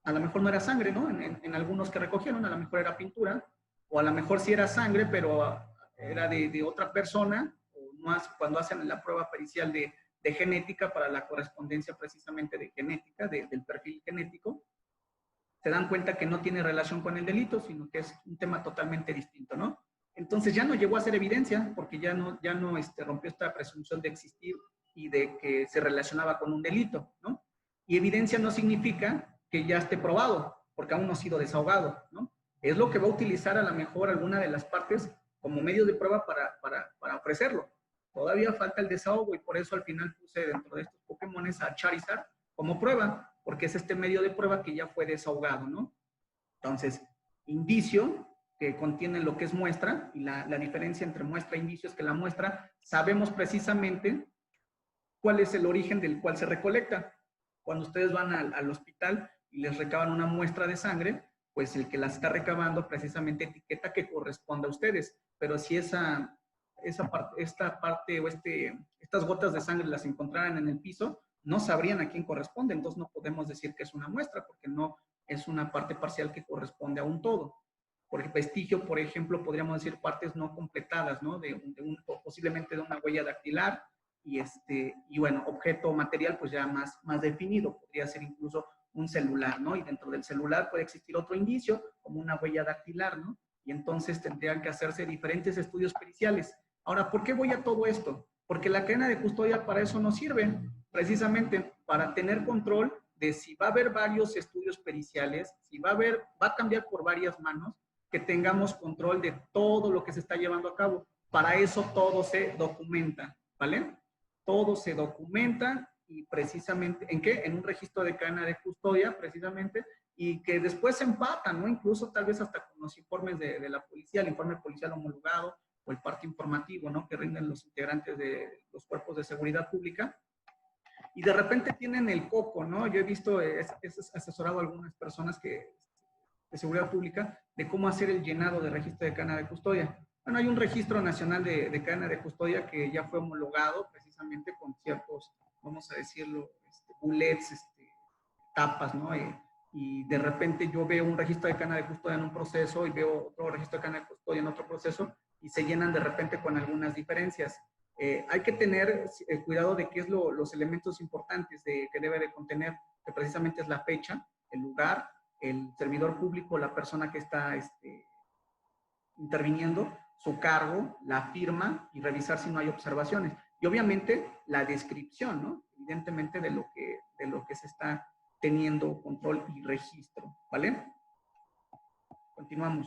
no era sangre, ¿no? En algunos que recogieron, a lo mejor era pintura, o a lo mejor sí era sangre, pero era de otra persona, o más cuando hacen la prueba pericial de genética para la correspondencia precisamente de genética, del perfil genético, se dan cuenta que no tiene relación con el delito, sino que es un tema totalmente distinto, ¿no? Entonces ya no llegó a ser evidencia, porque ya no rompió esta presunción de existir y de que se relacionaba con un delito, ¿no? Y evidencia no significa que ya esté probado, porque aún no ha sido desahogado, ¿no? Es lo que va a utilizar a lo mejor alguna de las partes como medio de prueba para ofrecerlo. Todavía falta el desahogo y por eso al final puse dentro de estos Pokémones a Charizard como prueba, porque es este medio de prueba que ya fue desahogado, ¿no? Entonces, indicio, que contiene lo que es muestra, y la diferencia entre muestra e indicio es que la muestra sabemos precisamente cuál es el origen del cual se recolecta. Cuando ustedes van al hospital y les recaban una muestra de sangre, pues el que la está recabando precisamente etiqueta que corresponde a ustedes, pero si esta parte o estas gotas de sangre las encontraran en el piso, no sabrían a quién corresponde, entonces no podemos decir que es una muestra, porque no es una parte parcial que corresponde a un todo. Porque vestigio, por ejemplo, podríamos decir partes no completadas, ¿no? Posiblemente de una huella dactilar, y bueno, objeto material pues ya más definido, podría ser incluso un celular, ¿no? Y dentro del celular puede existir otro indicio, como una huella dactilar, ¿no? Y entonces tendrían que hacerse diferentes estudios periciales. Ahora, ¿por qué voy a todo esto? Porque la cadena de custodia para eso nos sirve, precisamente para tener control de si va a haber varios estudios periciales, si va a cambiar por varias manos, que tengamos control de todo lo que se está llevando a cabo. Para eso todo se documenta, ¿vale? Todo se documenta y precisamente, ¿en qué? En un registro de cadena de custodia, precisamente, y que después se empatan, ¿no? Incluso tal vez hasta con los informes de la policía, el informe policial homologado o el parte informativo, ¿no? Que rinden los integrantes de los cuerpos de seguridad pública. Y de repente tienen el coco, ¿no? Yo he visto, he asesorado a algunas personas de seguridad pública de cómo hacer el llenado de registro de cadena de custodia. Bueno, hay un registro nacional de cadena de custodia que ya fue homologado precisamente con ciertos, vamos a decirlo, bullets, tapas, ¿no? Y de repente yo veo un registro de cadena de custodia en un proceso y veo otro registro de cadena de custodia en otro proceso y se llenan de repente con algunas diferencias. Hay que tener cuidado de qué es los elementos importantes que debe de contener, que precisamente es la fecha, el lugar, el servidor público, la persona que está interviniendo, su cargo, la firma y revisar si no hay observaciones. Y obviamente la descripción, ¿no? Evidentemente de lo que se está teniendo control y registro, ¿vale? Continuamos.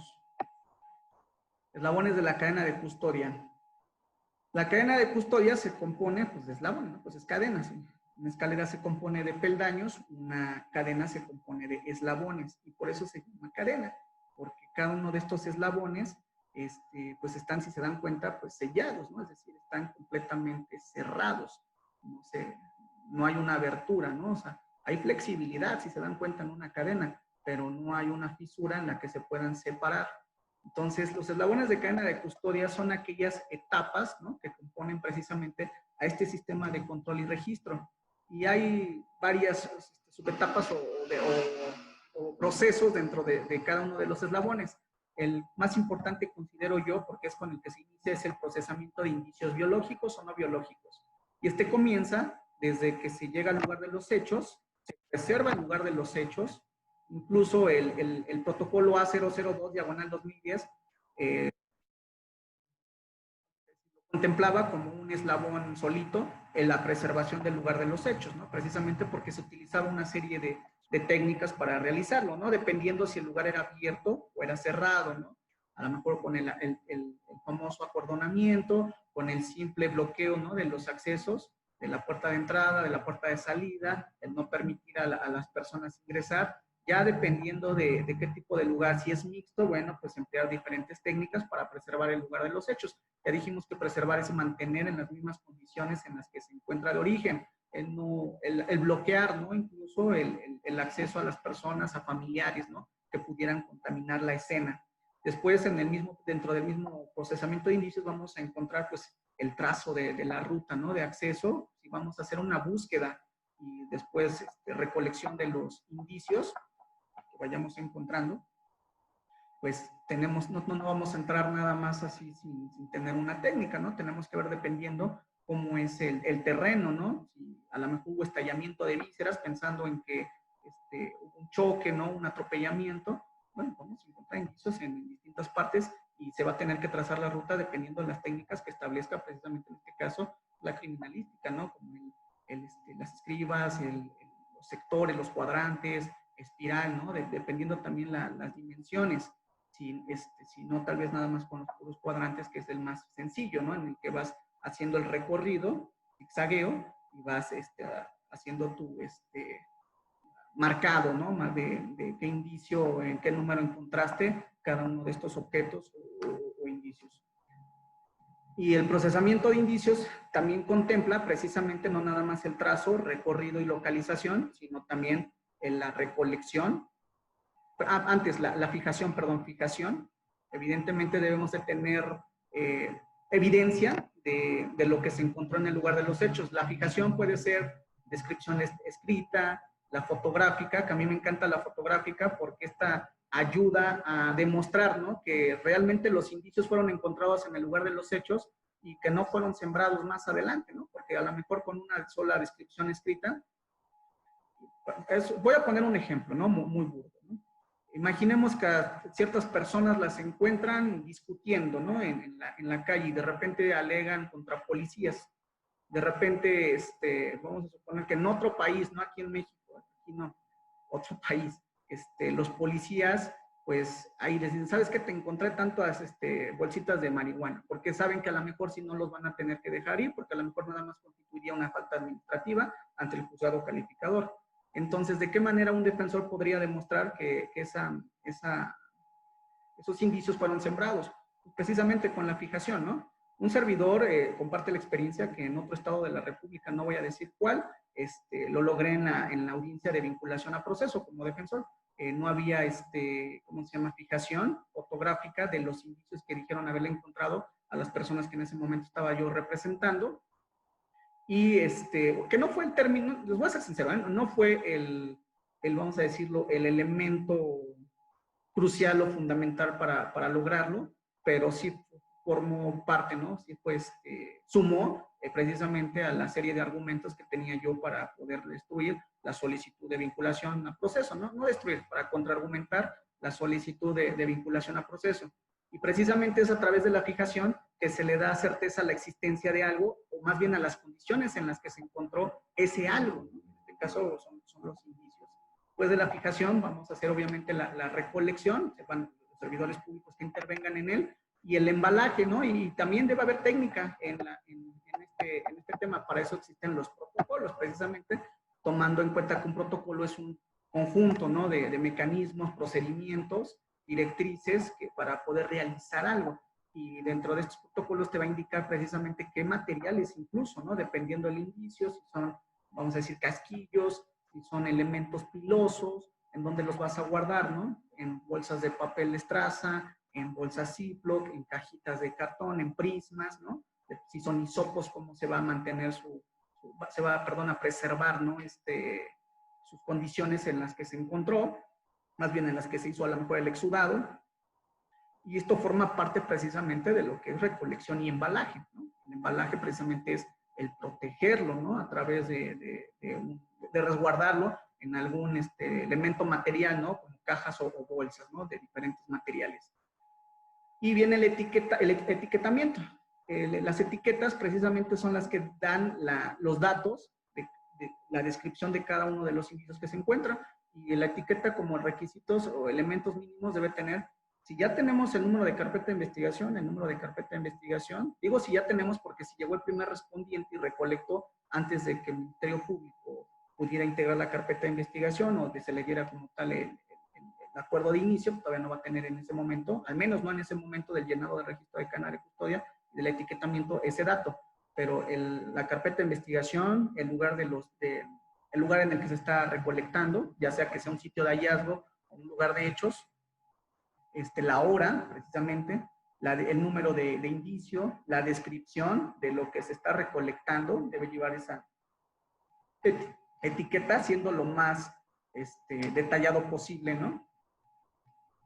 Eslabones de la cadena de custodia. La cadena de custodia se compone, pues, de eslabones, ¿no? Pues es cadenas. Una escalera se compone de peldaños, una cadena se compone de eslabones, y por eso se llama cadena, porque cada uno de estos eslabones, pues están, si se dan cuenta, pues sellados, ¿no? Es decir, están completamente cerrados. No hay una abertura, ¿no? O sea, hay flexibilidad, si se dan cuenta, en una cadena, pero no hay una fisura en la que se puedan separar. Entonces, los eslabones de cadena de custodia son aquellas etapas, ¿no? Que componen precisamente a este sistema de control y registro. Y hay varias subetapas o procesos dentro de cada uno de los eslabones. El más importante, considero yo, porque es con el que se inicia, es el procesamiento de indicios biológicos o no biológicos. Y comienza desde que se llega al lugar de los hechos, se preserva el lugar de los hechos. Incluso el protocolo A002/2010 contemplaba como un eslabón solito en la preservación del lugar de los hechos, ¿no? Precisamente porque se utilizaba una serie de técnicas para realizarlo, ¿no? Dependiendo si el lugar era abierto o era cerrado, ¿no? A lo mejor con el famoso acordonamiento, con el simple bloqueo, ¿no? De los accesos, de la puerta de entrada, de la puerta de salida, el no permitir a las personas ingresar, Ya dependiendo de qué tipo de lugar, si es mixto, bueno, pues emplear diferentes técnicas para preservar el lugar de los hechos. Ya dijimos que preservar es mantener en las mismas condiciones en las que se encuentra el origen, el bloquear, ¿no? Incluso el acceso a las personas, a familiares, ¿no? Que pudieran contaminar la escena. Después, dentro del mismo procesamiento de indicios, vamos a encontrar, pues, el trazo de la ruta, ¿no? De acceso, si vamos a hacer una búsqueda y después recolección de los indicios que vayamos encontrando, pues no vamos a entrar nada más así sin tener una técnica, ¿no? Tenemos que ver dependiendo cómo es el terreno, ¿no? Si a lo mejor hubo estallamiento de vísceras pensando en que hubo un choque, ¿no? Un atropellamiento, bueno, vamos a encontrar indicios en distintas partes y se va a tener que trazar la ruta dependiendo de las técnicas que establezca precisamente en este caso la criminalística, ¿no? Como las escribas, los sectores, los cuadrantes, espiral, ¿no? Dependiendo también las dimensiones. Si no, tal vez nada más con los cuadrantes, que es el más sencillo, ¿no? En el que vas haciendo el recorrido, zigzagueo, y vas haciendo tu marcado, ¿no? De qué indicio, en qué número encontraste cada uno de estos objetos o indicios. Y el procesamiento de indicios también contempla precisamente no nada más el trazo, recorrido y localización, sino también en la recolección. Antes, la fijación, perdón, fijación. Evidentemente debemos de tener evidencia de lo que se encontró en el lugar de los hechos. La fijación puede ser descripción escrita, la fotográfica, que a mí me encanta la fotográfica porque esta ayuda a demostrar, ¿no? Que realmente los indicios fueron encontrados en el lugar de los hechos y que no fueron sembrados más adelante, ¿no? Porque a lo mejor con una sola descripción escrita, voy a poner un ejemplo, ¿no? Muy burdo, ¿no? Imaginemos que a ciertas personas las encuentran discutiendo, ¿no? En la calle y de repente alegan contra policías. De repente, vamos a suponer que en otro país, no aquí en México, aquí no, otro país, los policías, pues ahí les dicen, ¿sabes qué? Te encontré tantas bolsitas de marihuana, porque saben que a lo mejor si no los van a tener que dejar ir, porque a lo mejor nada más constituiría una falta administrativa ante el juzgado calificador. Entonces, ¿de qué manera un defensor podría demostrar que esos indicios fueron sembrados? Pues precisamente con la fijación, ¿no? Un servidor comparte la experiencia que en otro estado de la República, no voy a decir cuál, lo logré en la audiencia de vinculación a proceso como defensor. No había, ¿cómo se llama? Fijación fotográfica de los indicios que dijeron haberle encontrado a las personas que en ese momento estaba yo representando. Y que no fue el término, les voy a ser sincero, no fue vamos a decirlo, el elemento crucial o fundamental para lograrlo, pero sí formó parte, ¿no? Sí, pues sumó precisamente a la serie de argumentos que tenía yo para poder destruir la solicitud de vinculación a proceso, ¿no? No destruir, para contraargumentar la solicitud de vinculación a proceso. Y precisamente es a través de la fijación que se le da certeza a la existencia de algo, o más bien a las condiciones en las que se encontró ese algo, ¿no? En este caso son los indicios. Después de la fijación vamos a hacer obviamente la recolección, se van los servidores públicos que intervengan en él, y el embalaje, ¿no? Y también debe haber técnica en este tema. Para eso existen los protocolos, precisamente tomando en cuenta que un protocolo es un conjunto, ¿no? de mecanismos, procedimientos, directrices para poder realizar algo. Y dentro de estos protocolos te va a indicar precisamente qué materiales incluso, ¿no? Dependiendo del indicio, si son, vamos a decir, casquillos, si son elementos pilosos, en dónde los vas a guardar, ¿no? En bolsas de papel estraza, en bolsas Ziploc, en cajitas de cartón, en prismas, ¿no? Si son hisopos, cómo se va a mantener a preservar, ¿no? Sus condiciones en las que se encontró, más bien en las que se hizo a lo mejor el exudado. Y esto forma parte precisamente de lo que es recolección y embalaje, ¿no? El embalaje precisamente es el protegerlo, ¿no? A través de resguardarlo en algún elemento material, ¿no? Como cajas o bolsas, ¿no? De diferentes materiales. Y viene el etiquetamiento. Las etiquetas precisamente son las que dan los datos de la descripción de cada uno de los indicios que se encuentran. Y la etiqueta como requisitos o elementos mínimos debe tener, si ya tenemos el número de carpeta de investigación, el número de carpeta de investigación, digo si ya tenemos porque si llegó el primer respondiente y recolectó antes de que el Ministerio Público pudiera integrar la carpeta de investigación o que se le diera como tal el acuerdo de inicio, todavía no va a tener en ese momento, al menos no en ese momento del llenado del registro de cadena de custodia y del etiquetamiento, ese dato. Pero la carpeta de investigación, el lugar en el que se está recolectando, ya sea que sea un sitio de hallazgo o un lugar de hechos, la hora, precisamente, el número de indicio, la descripción de lo que se está recolectando, debe llevar esa etiqueta siendo lo más detallado posible, ¿no?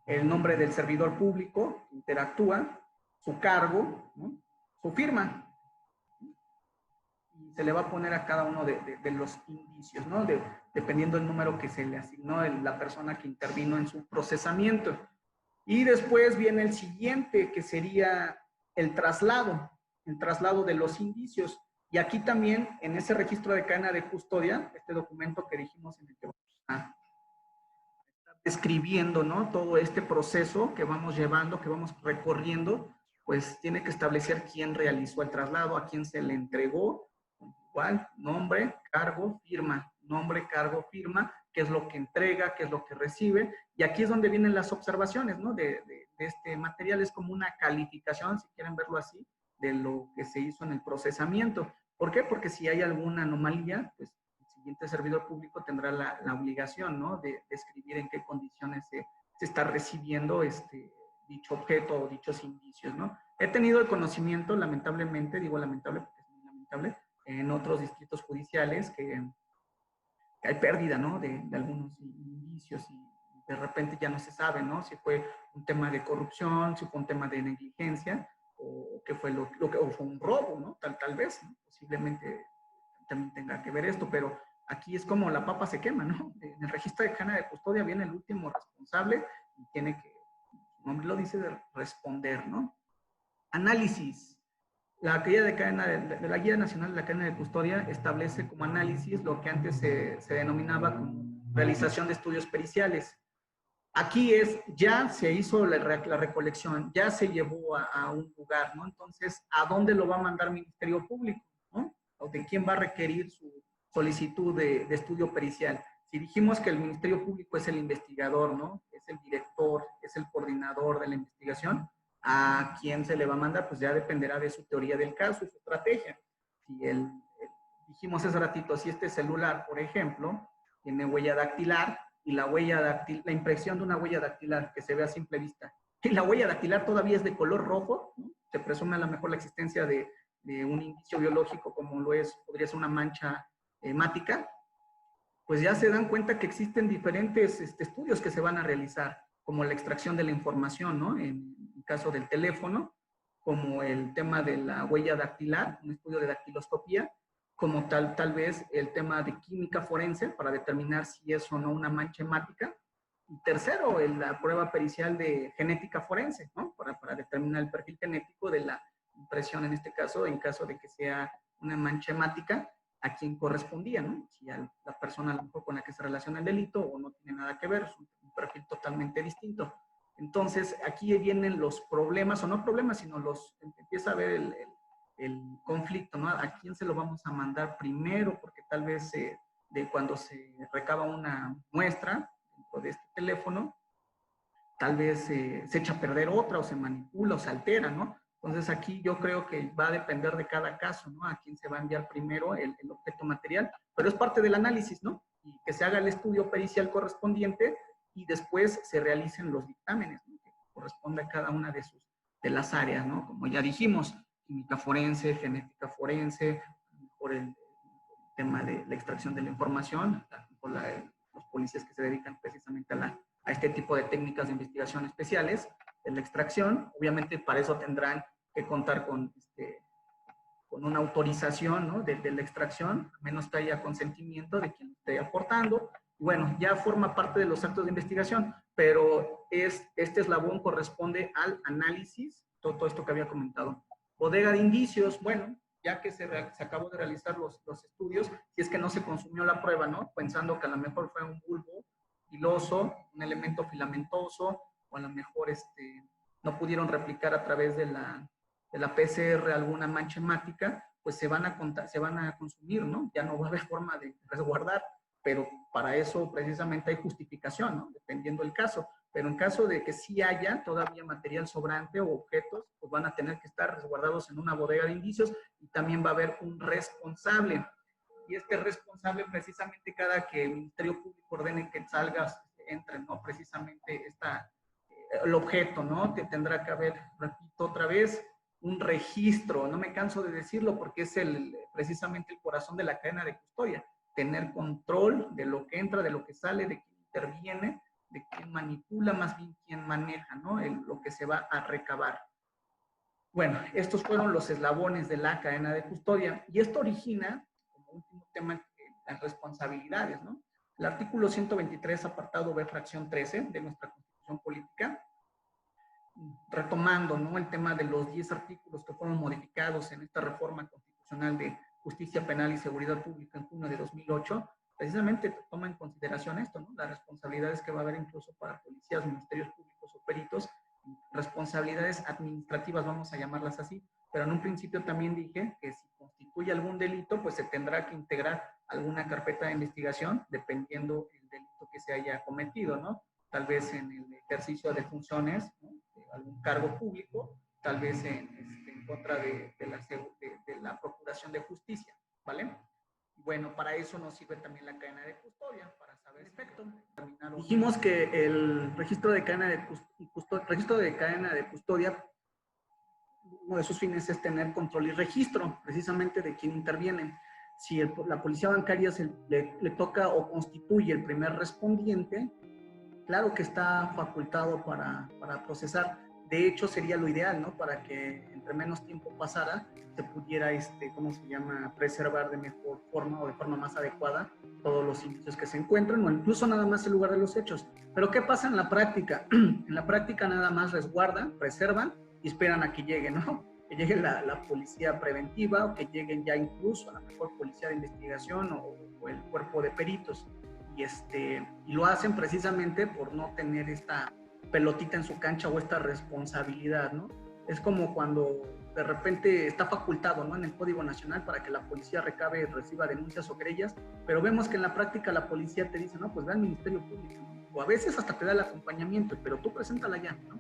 El nombre del servidor público que interactúa, su cargo, ¿no? Su firma. Y se le va a poner a cada uno de los indicios, ¿no? Dependiendo del número que se le asignó la persona que intervino en su procesamiento. Y después viene el siguiente, que sería el traslado de los indicios. Y aquí también, en ese registro de cadena de custodia, este documento que dijimos en el que vamos a estar describiendo, ¿no? Todo este proceso que vamos llevando, que vamos recorriendo, pues tiene que establecer quién realizó el traslado, a quién se le entregó, igual, nombre, cargo, firma, nombre, cargo, firma, qué es lo que entrega, qué es lo que recibe, y aquí es donde vienen las observaciones, ¿no? De este material, es como una calificación, si quieren verlo así, de lo que se hizo en el procesamiento. ¿Por qué? Porque si hay alguna anomalía, pues el siguiente servidor público tendrá la obligación, ¿no? De escribir en qué condiciones se está recibiendo dicho objeto o dichos indicios, ¿no? He tenido el conocimiento, lamentablemente, digo lamentable porque es muy lamentable, en otros distritos judiciales que hay pérdida, ¿no? De algunos indicios y de repente ya no se sabe, ¿no? Si fue un tema de corrupción, si fue un tema de negligencia o qué fue o fue un robo, ¿no? Tal vez, ¿no? Posiblemente también tenga que ver esto, pero aquí es como la papa se quema, ¿no? En el registro de cadena de custodia viene el último responsable y tiene que, su nombre lo dice, de responder, ¿no? Análisis. La guía de la Guía Nacional de la Cadena de Custodia establece como análisis lo que antes se denominaba como realización de estudios periciales. Aquí ya se hizo la recolección, ya se llevó a un lugar, ¿no? Entonces, ¿a dónde lo va a mandar el Ministerio Público, ¿no? O de quién va a requerir su solicitud de estudio pericial. Si dijimos que el Ministerio Público es el investigador, ¿no? Es el director, es el coordinador de la investigación, a quién se le va a mandar, pues ya dependerá de su teoría del caso y su estrategia. Si dijimos hace ratito, si este celular, por ejemplo, tiene huella dactilar y la impresión de una huella dactilar que se ve a simple vista, y la huella dactilar todavía es de color rojo, ¿no? Se presume a lo mejor la existencia de un indicio biológico como podría ser una mancha hemática, pues ya se dan cuenta que existen diferentes estudios que se van a realizar, como la extracción de la información, ¿no? En el caso del teléfono, como el tema de la huella dactilar, un estudio de dactiloscopía, como tal vez el tema de química forense para determinar si es o no una mancha hemática. Y tercero, la prueba pericial de genética forense, ¿no? Para determinar el perfil genético de la impresión en este caso, en caso de que sea una mancha hemática, a quien correspondía, ¿no? Si a la persona a lo mejor con la que se relaciona el delito o no tiene nada que ver, es un perfil totalmente distinto. Entonces, aquí vienen los problemas, o no problemas, sino empieza a ver el conflicto, ¿no? ¿A quién se lo vamos a mandar primero? Porque tal vez de cuando se recaba una muestra dentro de este teléfono, tal vez se echa a perder otra o se manipula o se altera, ¿no? Entonces aquí yo creo que va a depender de cada caso, ¿no? A quién se va a enviar primero el objeto material, pero es parte del análisis, ¿no? Y que se haga el estudio pericial correspondiente y después se realicen los dictámenes, ¿no? Que corresponde a cada una de las áreas, ¿no? Como ya dijimos, química forense, genética forense, por el tema de la extracción de la información, por los policías que se dedican precisamente a este tipo de técnicas de investigación especiales, de la extracción. Obviamente para eso tendrán que contar con una autorización, ¿no? de la extracción, a menos que haya consentimiento de quien esté aportando. Y bueno, ya forma parte de los actos de investigación, pero este eslabón corresponde al análisis, todo esto que había comentado. Bodega de indicios, bueno, ya que se acabó de realizar los estudios, si es que no se consumió la prueba, ¿no? Pensando que a lo mejor fue un bulbo filoso, un elemento filamentoso, o a lo mejor no pudieron replicar a través de la PCR alguna mancha hemática, pues se van a consumir, ¿no? Ya no va a haber forma de resguardar. pero para eso precisamente hay justificación, ¿no? Dependiendo del caso. Pero en caso de que sí haya todavía material sobrante o objetos, pues van a tener que estar resguardados en una bodega de indicios y también va a haber un responsable. Y este responsable, precisamente cada que el Ministerio Público ordene que salgas, entre, ¿no? Precisamente el objeto, ¿no? Te tendrá que haber, repito otra vez, un registro. No me canso de decirlo porque es precisamente el corazón de la cadena de custodia. Tener control de lo que entra, de lo que sale, de quién interviene, de quién manipula, más bien quién maneja, ¿no? Lo que se va a recabar. Bueno, estos fueron los eslabones de la cadena de custodia y esto origina, como último tema, las responsabilidades, ¿no? El artículo 123, apartado B, fracción 13 de nuestra Constitución Política, retomando, ¿no? El tema de los 10 artículos que fueron modificados en esta reforma constitucional de justicia penal y seguridad pública en junio de 2008, precisamente toma en consideración esto, ¿no? Las responsabilidades que va a haber incluso para policías, ministerios públicos o peritos, responsabilidades administrativas, vamos a llamarlas así, pero en un principio también dije que si constituye algún delito, pues se tendrá que integrar alguna carpeta de investigación dependiendo del delito que se haya cometido, ¿no? Tal vez en el ejercicio de funciones, ¿no? De algún cargo público, tal vez en contra de la Procuración de Justicia, ¿vale? Bueno, para eso nos sirve también la cadena de custodia, para saber efecto. Dijimos que el registro de cadena de custodia, uno de sus fines es tener control y registro, precisamente de quién interviene. Si la policía bancaria le toca o constituye el primer respondiente, claro que está facultado para procesar. De hecho, sería lo ideal, ¿no? Para que entre menos tiempo pasara, se pudiera, ¿cómo se llama?, preservar de mejor forma o de forma más adecuada todos los indicios que se encuentran o incluso nada más el lugar de los hechos. Pero ¿qué pasa en la práctica? En la práctica nada más resguardan, preservan y esperan a que llegue, ¿no? Que llegue la policía preventiva o que lleguen ya incluso a la mejor policía de investigación o el cuerpo de peritos. Y lo hacen precisamente por no tener esta pelotita en su cancha o esta responsabilidad, ¿no? Es como cuando de repente está facultado, ¿no? En el Código Nacional para que la policía recabe y reciba denuncias o querellas, pero vemos que en la práctica la policía te dice, no, pues ve al Ministerio Público, ¿no? O a veces hasta te da el acompañamiento, pero tú preséntala ya, ¿no?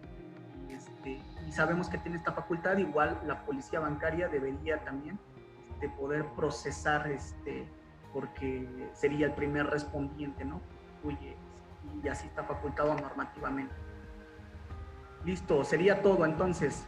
Y sabemos que tiene esta facultad, igual la policía bancaria debería también poder procesar, porque sería el primer respondiente, ¿no? Y así está facultado normativamente. Listo, sería todo entonces.